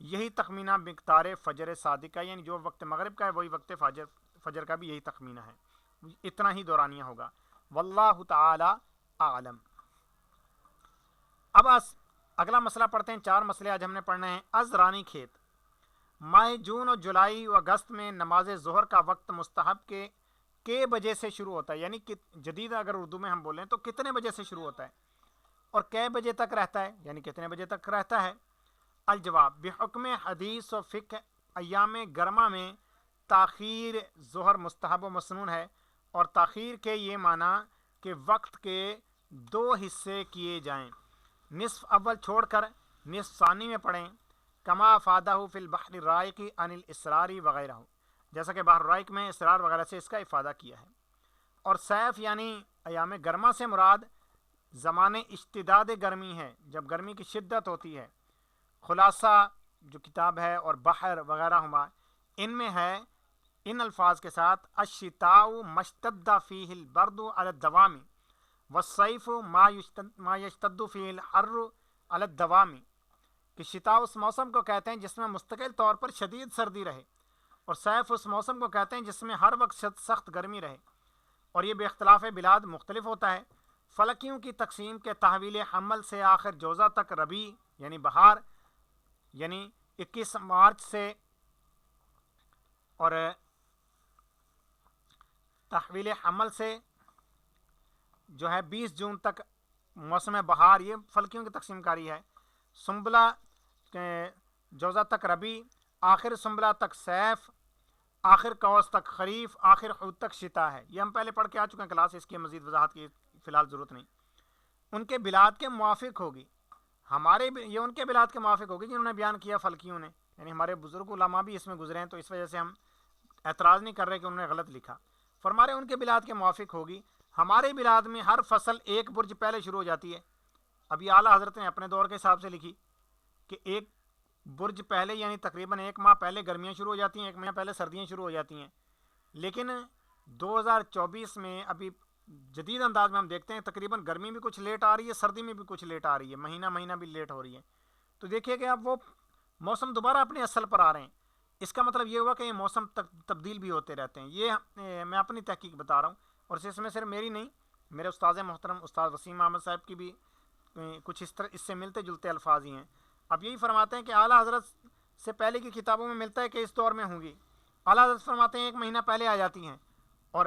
یہی تخمینہ مقدار فجر صادق کا، یعنی جو وقت مغرب کا ہے وہی وقت فجر کا بھی یہی تخمینہ ہے، اتنا ہی دورانیہ ہوگا۔ واللہ تعالی اعلم۔ اب اگلا مسئلہ پڑھتے ہیں، 4 مسئلے آج ہم نے پڑھنے ہیں۔ از رانی کھیت، ماہ جون اور جولائی و اگست میں نماز ظہر کا وقت مستحب کے بجے سے شروع ہوتا ہے، یعنی جدید اگر اردو میں ہم بولیں تو کتنے بجے سے شروع ہوتا ہے اور کئے بجے تک رہتا ہے، یعنی کتنے بجے تک رہتا ہے؟ الجواب، بحکم حدیث و فقہ ایام گرما میں تاخیر ظہر مستحب و مسنون ہے، اور تاخیر کے یہ معنی کہ وقت کے 2 حصے کیے جائیں، نصف اول چھوڑ کر نصف ثانی میں پڑھیں، کما افادہ فی البحر الرائق عن الاسرار وغیرہ، جیسا کہ بحر الرائق میں اسرار وغیرہ سے اس کا افادہ کیا ہے۔ اور سیف یعنی ایام گرما سے مراد زمان اشتداد گرمی ہے، جب گرمی کی شدت ہوتی ہے۔ خلاصہ جو کتاب ہے اور بحر وغیرہ ہما، ان میں ہے ان الفاظ کے ساتھ، الشتاء مشتد فیہ البرد علی الدوام والصیف ما یشتد فیہ الحر علی الدوام، کہ شتاء اس موسم کو کہتے ہیں جس میں مستقل طور پر شدید سردی رہے، اور سیف اس موسم کو کہتے ہیں جس میں ہر وقت سخت گرمی رہے، اور یہ بے اختلاف بلاد مختلف ہوتا ہے۔ فلکیوں کی تقسیم کے تحویل حمل سے آخر جوزہ تک ربیع یعنی بہار، یعنی 21 مارچ سے، اور تحویل حمل سے جو ہے 20 جون تک موسم بہار، یہ فلکیوں کی تقسیم کاری ہے۔ سنبلہ جوزہ تک ربیع، آخر سنبلہ تک سیف، آخر قوس تک خریف، آخر حود تک شتاء ہے۔ یہ ہم پہلے پڑھ کے آ چکے ہیں کلاس، اس کی مزید وضاحت کی فی الحال ضرورت نہیں۔ ان کے بلاد کے موافق ہوگی، یہ ان کے بلاد کے موافق ہوگی جنہوں نے بیان کیا فلکیوں نے، یعنی ہمارے بزرگ علماء بھی اس میں گزرے ہیں، تو اس وجہ سے ہم اعتراض نہیں کر رہے کہ انہوں نے غلط لکھا۔ فرما رہے ان کے بلاد کے موافق ہوگی، ہمارے بلاد میں ہر فصل ایک برج پہلے شروع ہو جاتی ہے۔ اب یہ اعلیٰ حضرت نے اپنے دور کے حساب سے لکھی کہ ایک برج پہلے، یعنی تقریباً 1 ماہ پہلے گرمیاں شروع ہو جاتی ہیں، 1 ماہ پہلے سردیاں شروع ہو جاتی ہیں۔ لیکن 2024 میں ابھی جدید انداز میں ہم دیکھتے ہیں تقریباً گرمی بھی کچھ لیٹ آ رہی ہے، سردی میں بھی کچھ لیٹ آ رہی ہے، مہینہ بھی لیٹ ہو رہی ہے۔ تو دیکھیے کہ اب وہ موسم دوبارہ اپنے اصل پر آ رہے ہیں، اس کا مطلب یہ ہوا کہ یہ موسم تبدیل بھی ہوتے رہتے ہیں۔ یہ میں اپنی تحقیق بتا رہا ہوں، اور اس میں صرف میری نہیں، میرے استاد محترم استاد وسیم احمد صاحب کی بھی کچھ اس سے ملتے جلتے الفاظ ہی ہیں۔ اب یہی فرماتے ہیں کہ اعلیٰ حضرت سے پہلے کی کتابوں میں ملتا ہے کہ اس دور میں ہوں گی، اعلیٰ حضرت فرماتے ہیں 1 مہینہ پہلے آ جاتی ہیں، اور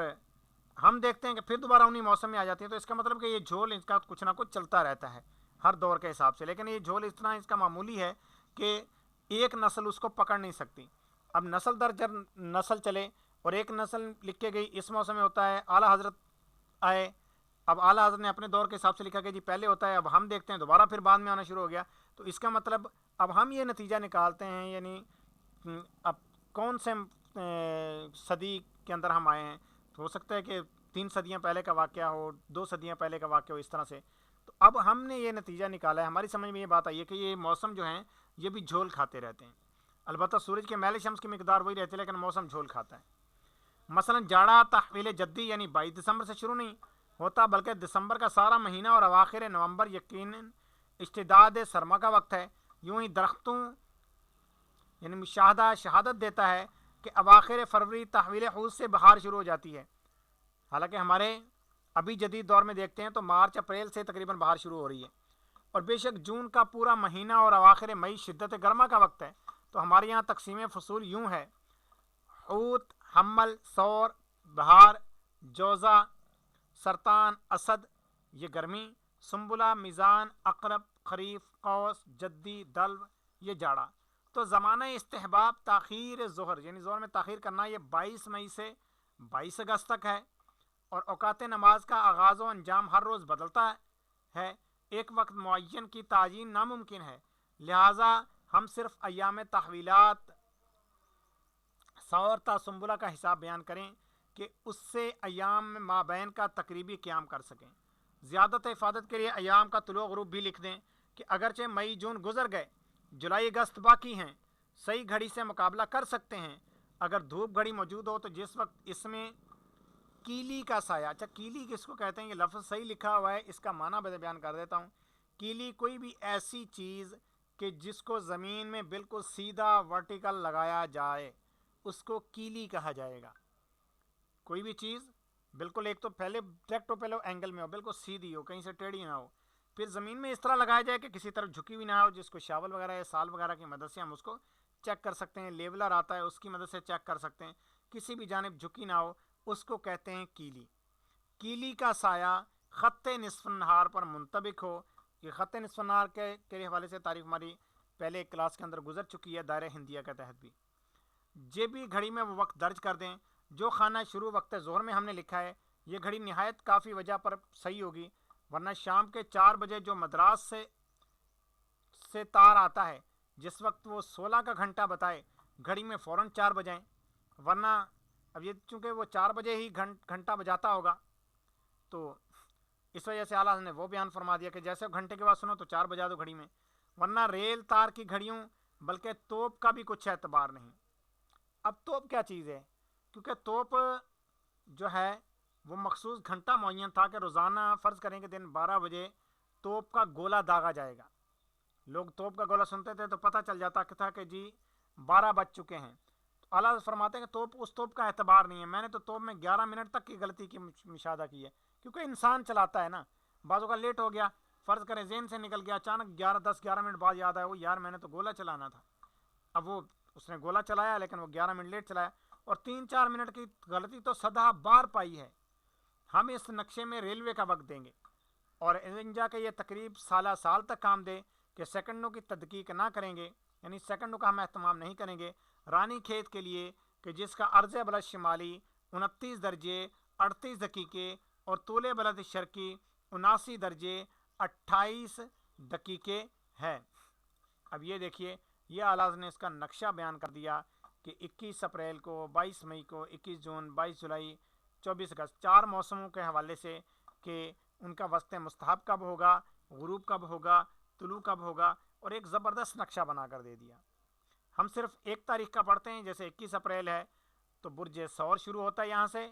ہم دیکھتے ہیں کہ پھر دوبارہ انہی موسم میں آ جاتی ہیں۔ تو اس کا مطلب کہ یہ جھول اس کا کچھ نہ کچھ چلتا رہتا ہے ہر دور کے حساب سے، لیکن یہ جھول اتنا اس کا معمولی ہے کہ ایک نسل اس کو پکڑ نہیں سکتی۔ اب نسل در نسل چلے اور ایک نسل لکھ کے گئی اس موسم میں ہوتا ہے، اعلیٰ حضرت آئے، اب اعلیٰ حضرت نے اپنے دور کے حساب سے لکھا کہ جی پہلے ہوتا ہے، اب ہم دیکھتے ہیں دوبارہ پھر بعد میں آنا شروع ہو گیا۔ تو اس کا مطلب اب ہم یہ نتیجہ نکالتے ہیں، یعنی اب کون سے صدی کے اندر ہم آئے ہیں، تو ہو سکتا ہے کہ 3 صدیاں پہلے کا واقعہ ہو، 2 صدیاں پہلے کا واقعہ ہو، اس طرح سے۔ تو اب ہم نے یہ نتیجہ نکالا ہے، ہماری سمجھ میں یہ بات آئی ہے کہ یہ موسم جو ہیں یہ بھی جھول کھاتے رہتے ہیں، البتہ سورج کے میل شمس کی مقدار وہی رہتی ہے، لیکن موسم جھول کھاتا ہے۔ مثلا جاڑا تحویل جدی یعنی 22 دسمبر سے شروع نہیں ہوتا، بلکہ دسمبر کا سارا مہینہ اور اواخر نومبر یقیناً اشتداد سرما کا وقت ہے۔ یوں ہی درختوں یعنی مشاہدہ شہادت دیتا ہے کہ اواخر فروری تحویل حوض سے بہار شروع ہو جاتی ہے، حالانکہ ہمارے ابھی جدید دور میں دیکھتے ہیں تو مارچ اپریل سے تقریباً بہار شروع ہو رہی ہے، اور بے شک جون کا پورا مہینہ اور اواخر مئی شدت گرما کا وقت ہے۔ تو ہمارے یہاں تقسیم فصول یوں ہے، حوت، حمل، ثور، بہار، جوزہ، سرطان، اسد یہ گرمی، سنبلہ، میزان، عقرب، خریف، قوس، جدی، دلو یہ جاڑا۔ تو زمانہ استحباب تاخیر ظہر یعنی ظہر میں تاخیر کرنا یہ 22 مئی سے 22 اگست تک ہے، اور اوقات نماز کا آغاز و انجام ہر روز بدلتا ہے، ایک وقت معین کی تعیین ناممکن ہے، لہٰذا ہم صرف ایام تحویلات ثور تا سنبلہ کا حساب بیان کریں کہ اس سے ایام مابین کا تقریبی قیام کر سکیں۔ زیادت افادت کے لیے ایام کا طلوع غروب بھی لکھ دیں کہ اگرچہ مئی جون گزر گئے، جولائی اگست باقی ہیں، صحیح گھڑی سے مقابلہ کر سکتے ہیں۔ اگر دھوپ گھڑی موجود ہو تو جس وقت اس میں کیلی کا سایہ، اچھا کیلی کس کو کہتے ہیں، یہ لفظ صحیح لکھا ہوا ہے، اس کا معنی بیان کر دیتا ہوں۔ کیلی کوئی بھی ایسی چیز کہ جس کو زمین میں بالکل سیدھا ورٹیکل لگایا جائے اس کو کیلی کہا جائے گا. کوئی بھی چیز بالکل ایک تو پہلے ڈائریکٹ پہلے اینگل میں ہو، بالکل سیدھی ہو، کہیں سے ٹیڑھی نہ ہو، پھر زمین میں اس طرح لگایا جائے کہ کسی طرف جھکی ہوئی نہ ہو، جس کو شاول وغیرہ یا سال وغیرہ کی مدد سے ہم اس کو چیک کر سکتے ہیں. لیولر آتا ہے اس کی مدد سے چیک کر سکتے ہیں. کسی بھی جانب جھکی نہ ہو اس کو کہتے ہیں کیلی. کیلی کا سایہ خط نصف النہار پر منطبق ہو. یہ خط نصف النہار کے حوالے سے تعریف ہماری پہلے ایک کلاس کے اندر گزر چکی ہے دائرہ ہندیہ کے تحت بھی. یہ بھی گھڑی میں وہ وقت درج کر دیں جو خانہ شروع وقت ظہر میں ہم نے لکھا ہے. یہ گھڑی نہایت کافی وجہ پر صحیح ہوگی، ورنہ شام کے 4 بجے جو مدراس سے تار آتا ہے جس وقت وہ 16 کا گھنٹہ بتائے گھڑی میں فوراً 4 بجائیں، ورنہ اب یہ چونکہ وہ 4 بجے ہی گھنٹہ بجاتا ہوگا تو اس وجہ سے اعلیٰ حضرت نے وہ بیان فرما دیا کہ جیسے گھنٹے کے بعد سنو تو 4 بجا دو گھڑی میں، ورنہ ریل تار کی گھڑیوں بلکہ توپ کا بھی کچھ اعتبار نہیں. اب توپ کیا چیز ہے؟ کیونکہ توپ جو ہے وہ مخصوص گھنٹہ معین تھا کہ روزانہ فرض کریں کہ دن 12 بجے توپ کا گولا داغا جائے گا. لوگ توپ کا گولا سنتے تھے تو پتہ چل جاتا تھا کہ جی 12 بج چکے ہیں. تو اعلیٰ فرماتے ہیں کہ اس توپ کا اعتبار نہیں ہے. میں نے تو توپ میں 11 منٹ تک کی غلطی کی مشاہدہ کی ہے، کیونکہ انسان چلاتا ہے نا، بعضوں کا لیٹ ہو گیا، فرض کریں ذہن سے نکل گیا، اچانک 11 منٹ بعد یاد آیا وہ یار میں نے تو گولا چلانا تھا. اب وہ اس نے گولا چلایا لیکن وہ 11 منٹ لیٹ چلایا، اور 3-4 منٹ کی غلطی تو 100 بار پائی ہے. ہم اس نقشے میں ریلوے کا وقت دیں گے اور انجا کے یہ تقریب سال تک کام دے کہ سیکنڈوں کی تدقیق نہ کریں گے، یعنی سیکنڈوں کا ہم اہتمام نہیں کریں گے. رانی کھیت کے لیے کہ جس کا عرض بلد شمالی 29 درجے 38 دقیقے اور طول بلد شرقی 79 درجے 28 دقیقے ہے. اب یہ دیکھیے یہ اعلیٰ نے اس کا نقشہ بیان کر دیا کہ 21 اپریل کو، 22 مئی کو، 21 جون، 22 جولائی، 24 اگست، 4 موسموں کے حوالے سے کہ ان کا وسط مستحب کب ہوگا، غروب کب ہوگا، طلوع کب ہوگا، اور ایک زبردست نقشہ بنا کر دے دیا. ہم صرف ایک تاریخ کا پڑھتے ہیں، جیسے 21 اپریل ہے تو برج ثور شروع ہوتا ہے، یہاں سے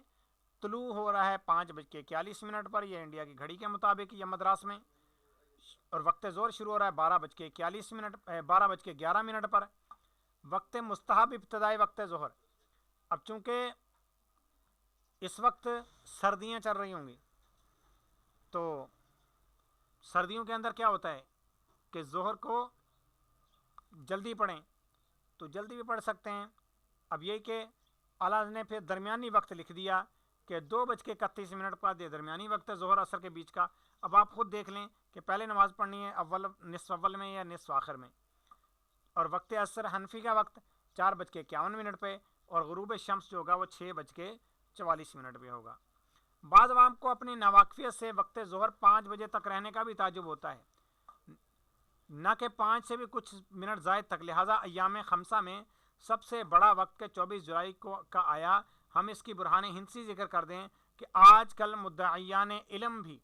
طلوع ہو رہا ہے 5:41 پر، یہ انڈیا کی گھڑی کے مطابق یا مدراس میں، اور وقت ظہر شروع ہو رہا ہے 12:11 پر. وقت مستحب ابتدائی وقت ظہر. اب چونکہ اس وقت سردیاں چل رہی ہوں گی تو سردیوں کے اندر کیا ہوتا ہے کہ ظہر کو جلدی پڑھیں تو جلدی بھی پڑھ سکتے ہیں. اب یہ کہ اعلیٰ نے پھر درمیانی وقت لکھ دیا کہ 2:31 بعد یہ درمیانی وقت ہے ظہر اثر کے بیچ کا. اب آپ خود دیکھ لیں کہ پہلے نماز پڑھنی ہے نصف اول میں یا نصف آخر میں. اور وقت اثر حنفی کا وقت 4:51 پہ، اور غروب شمس جو ہوگا وہ 6:44 پہ ہوگا. بعض عوام کو اپنی ناواقفیت سے وقت ظہر 5 بجے تک رہنے کا بھی تعجب ہوتا ہے، نہ کہ 5 سے بھی کچھ منٹ زائد تک. لہٰذا ایام خمسہ میں سب سے بڑا وقت کے 24 جولائی کا آیا. ہم اس کی برہان ہندسی ذکر کر دیں کہ آج کل مدعیان علم بھی،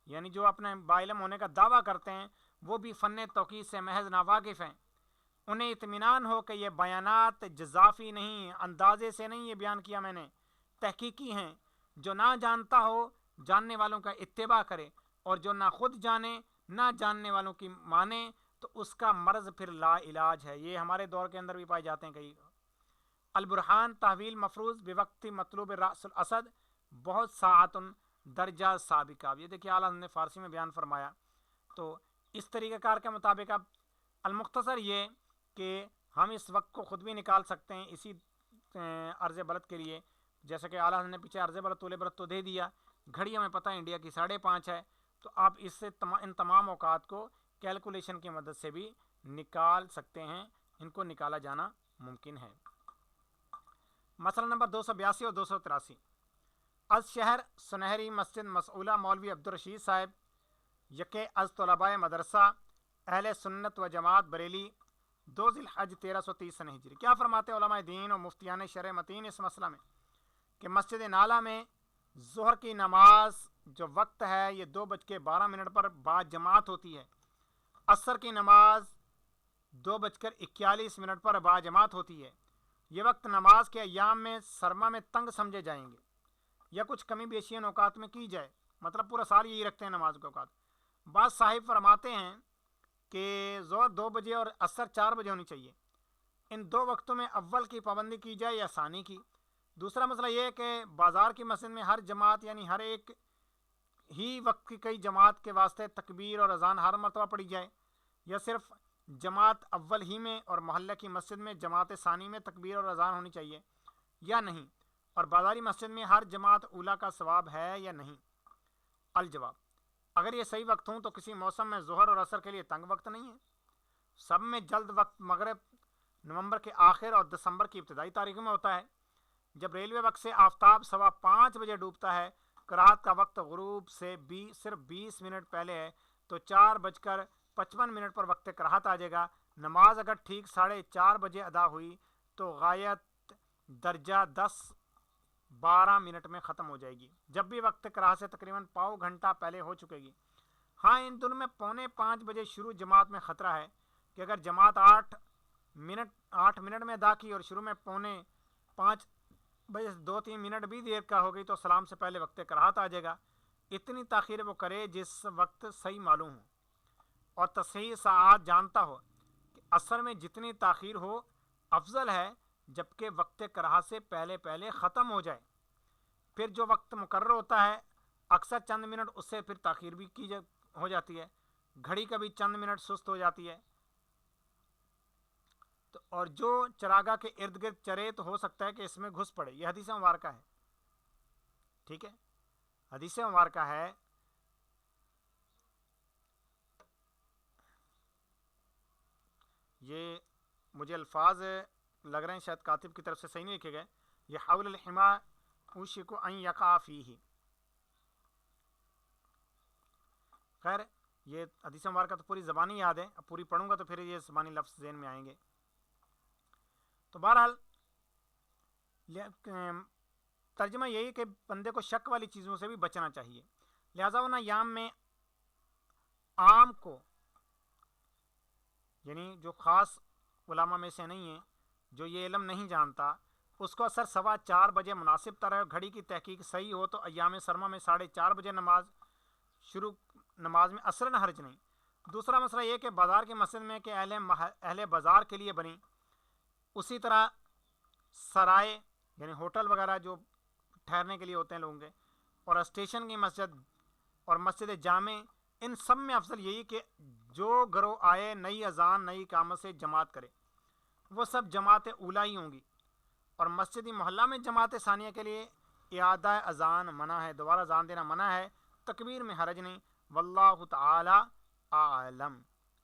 یعنی جو اپنے باعلم ہونے کا دعویٰ کرتے ہیں، وہ بھی فن توقیت سے محض ناواقف ہیں. انہیں اطمینان ہو کہ یہ بیانات جزافی نہیں، اندازے سے نہیں یہ بیان کیا میں نے، تحقیقی ہیں. جو نہ جانتا ہو جاننے والوں کا اتباع کرے، اور جو نہ خود جانے نہ جاننے والوں کی مانے تو اس کا مرض پھر لا علاج ہے. یہ ہمارے دور کے اندر بھی پائے جاتے ہیں کئی. البرحان تحویل مفروض بوقت مطلوب رأس الاسد بہت ساعت درجہ سابقہ. یہ دیکھیے اعلیٰ نے فارسی میں بیان فرمایا. تو اس طریقہ کار کے مطابق اب المختصر یہ کہ ہم اس وقت کو خود بھی نکال سکتے ہیں اسی عرض بلد کے لیے، جیسا کہ اعلیٰ نے پیچھے عرض بلد طول بلد تو دے دیا. گھڑی ہمیں پتہ ہے انڈیا کی 5:30 ہے، تو آپ اس سے ان تمام اوقات کو کیلکولیشن کی مدد سے بھی نکال سکتے ہیں. ان کو نکالا جانا ممکن ہے. مسئلہ نمبر 282 اور 283. از شہر سنہری مسجد مسئولہ مولوی عبدالرشید صاحب یکے از طلباء مدرسہ اہل سنت و جماعت بریلی 2 ذی الحج 1330 سنہ ہجری. کیا فرماتے علماء دین اور مفتیان شرع متین اس مسئلہ میں کہ مسجد نالہ میں ظہر کی نماز جو وقت ہے یہ 2:12 پر با جماعت ہوتی ہے. عصر کی نماز 2:41 پر با جماعت ہوتی ہے. یہ وقت نماز کے ایام میں سرما میں تنگ سمجھے جائیں گے یا کچھ کمی بیشی اوقات میں کی جائے، مطلب پورا سال یہی رکھتے ہیں نماز کے اوقات. بعض صاحب فرماتے ہیں کہ ظہر 2 بجے اور عصر 4 بجے ہونی چاہیے، ان دو وقتوں میں اول کی پابندی کی جائے یا ثانی کی۔ دوسرا مسئلہ یہ ہے کہ بازار کی مسجد میں ہر جماعت یعنی ہر ایک ہی وقت کی کئی جماعت کے واسطے تکبیر اور اذان ہر مرتبہ پڑھی جائے، یا صرف جماعت اول ہی میں اور محلہ کی مسجد میں جماعت ثانی میں تکبیر اور اذان ہونی چاہیے یا نہیں، اور بازاری مسجد میں ہر جماعت اولیٰ کا ثواب ہے یا نہیں۔ الجواب، اگر یہ صحیح وقت ہوں تو کسی موسم میں ظہر اور عصر کے لیے تنگ وقت نہیں ہے۔ سب میں جلد وقت مغرب نومبر کے آخر اور دسمبر کی ابتدائی تاریخوں میں ہوتا ہے، جب ریلوے وقت سے آفتاب 5:15 بجے ڈوبتا ہے۔ کراہت کا وقت غروب سے صرف 20 منٹ پہلے ہے تو 4:55 پر وقت کراہت آ جائے گا۔ نماز اگر ٹھیک 4:30 بجے ادا ہوئی تو غایت درجہ 10-12 منٹ میں ختم ہو جائے گی، جب بھی وقت کراہت سے تقریباً پاؤ گھنٹہ پہلے ہو چکے گی۔ ہاں، ان دنوں میں 4:45 بجے شروع جماعت میں خطرہ ہے کہ اگر جماعت 8 منٹ میں ادا کی اور شروع میں 4:45 بجے 2-3 منٹ بھی دیر کا ہو گئی تو سلام سے پہلے وقت کراہت آ جائے گا۔ اتنی تاخیر وہ کرے جس وقت صحیح معلوم ہو اور تصحیح ساعات جانتا ہو کہ عصر میں جتنی تاخیر ہو افضل ہے، جبکہ وقت کراہت سے پہلے ختم ہو جائے۔ پھر جو وقت مقرر ہوتا ہے اکثر چند منٹ اس سے پھر تاخیر بھی ہو جاتی ہے، گھڑی کا بھی چند منٹ سست ہو جاتی ہے، اور جو چراگاہ کے ارد گرد چرے تو ہو سکتا ہے کہ اس میں گھس پڑے۔ یہ حدیث مبارکہ ہے، ٹھیک ہے، حدیث مبارکہ ہے۔ یہ مجھے الفاظ لگ رہے ہیں شاید کاتب کی طرف سے صحیح نہیں لکھے گئے۔ یہ حول الحما اوشک ان یقع فیہ، خیر یہ حدیث مبارکہ تو پوری زبانی یاد ہے، اب پوری پڑھوں گا تو پھر یہ زبانی لفظ ذہن میں آئیں گے۔ تو بہرحال ترجمہ یہی کہ بندے کو شک والی چیزوں سے بھی بچنا چاہیے، لہٰذا انہیں یام میں عام کو یعنی جو خاص علماء میں سے نہیں ہیں، جو یہ علم نہیں جانتا، اس کو اثر 4:15 بجے مناسب تر ہے۔ گھڑی کی تحقیق صحیح ہو تو ایام سرما میں 4:30 بجے نماز میں اثر نہ حرج نہیں۔ دوسرا مسئلہ یہ کہ بازار کی مسجد میں کہ اہل بازار کے لیے بنی، اسی طرح سرائے یعنی ہوٹل وغیرہ جو ٹھہرنے کے لیے ہوتے ہیں لوگوں کے، اور اسٹیشن کی مسجد اور مسجد جامع، ان سب میں افضل یہی کہ جو گروہ آئے نئی اذان نئی اقامت سے جماعت کرے، وہ سب جماعت اولیٰ ہی ہوں گی، اور مسجدی محلہ میں جماعت ثانیہ کے لیے اعادہ اذان منع ہے، دوبارہ اذان دینا منع ہے، تکبیر میں حرج نہیں۔ واللہ تعالی اعلم۔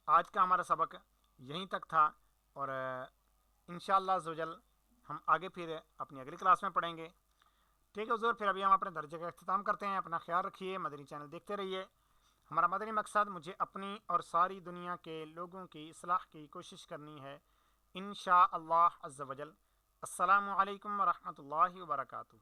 آج کا ہمارا سبق یہیں تک تھا، اور انشاءاللہ عزوجل ہم آگے پھر اپنی اگلی کلاس میں پڑھیں گے۔ ٹھیک ہے حضور، پھر ابھی ہم اپنے درجے کا اختتام کرتے ہیں۔ اپنا خیال رکھیے، مدنی چینل دیکھتے رہیے۔ ہمارا مدنی مقصد مجھے اپنی اور ساری دنیا کے لوگوں کی اصلاح کی کوشش کرنی ہے، انشاءاللہ عز و جل۔ السلام علیکم ورحمۃ اللہ وبرکاتہ۔